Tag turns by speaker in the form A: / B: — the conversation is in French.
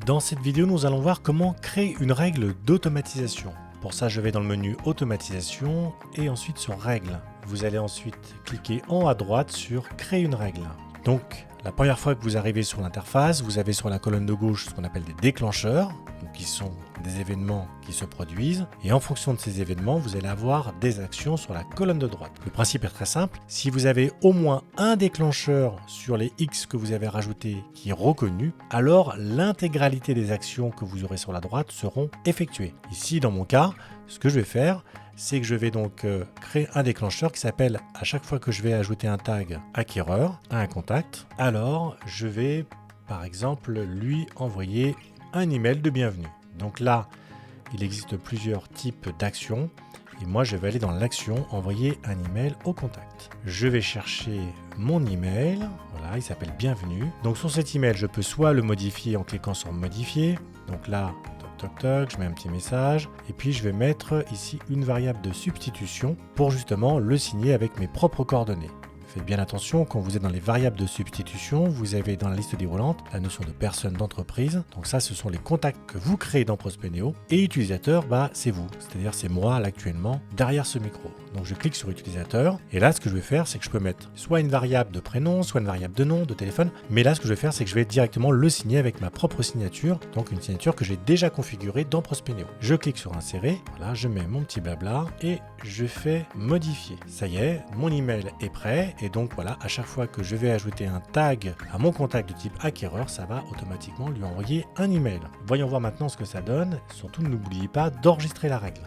A: Dans cette vidéo, nous allons voir comment créer une règle d'automatisation. Pour ça, je vais dans le menu Automatisation et ensuite sur Règles. Vous allez ensuite cliquer en haut à droite sur Créer une règle. Donc, la première fois que vous arrivez sur l'interface, vous avez sur la colonne de gauche ce qu'on appelle des déclencheurs, donc qui sont des événements qui se produisent. Et en fonction de ces événements, vous allez avoir des actions sur la colonne de droite. Le principe est très simple. Si vous avez au moins un déclencheur sur les X que vous avez rajoutés qui est reconnu, alors l'intégralité des actions que vous aurez sur la droite seront effectuées. Ici, dans mon cas, ce que je vais faire, c'est que je vais donc créer un déclencheur qui s'appelle, à chaque fois que je vais ajouter un tag acquéreur à un contact, alors je vais par exemple lui envoyer un email de bienvenue. Donc là, il existe plusieurs types d'actions et moi je vais aller dans l'action envoyer un email au contact. Je vais chercher mon email, voilà, il s'appelle bienvenue. Donc sur cet email, je peux soit le modifier en cliquant sur modifier, donc là, je mets un petit message et puis je vais mettre ici une variable de substitution pour justement le signer avec mes propres coordonnées. Faites bien attention, quand vous êtes dans les variables de substitution, vous avez dans la liste déroulante la notion de personne d'entreprise. Donc ça, ce sont les contacts que vous créez dans Prospénéo. Et utilisateur, c'est vous. C'est-à-dire c'est moi là actuellement derrière ce micro. Donc je clique sur utilisateur. Et là, ce que je vais faire, c'est que je peux mettre soit une variable de prénom, soit une variable de nom, de téléphone. Mais là, ce que je vais faire, c'est que je vais directement le signer avec ma propre signature. Donc une signature que j'ai déjà configurée dans Prospénéo. Je clique sur insérer. Voilà, je mets mon petit blabla et je fais modifier. Ça y est, mon email est prêt. Et donc voilà, à chaque fois que je vais ajouter un tag à mon contact de type acquéreur, ça va automatiquement lui envoyer un email. Voyons voir maintenant ce que ça donne. Surtout, n'oubliez pas d'enregistrer la règle.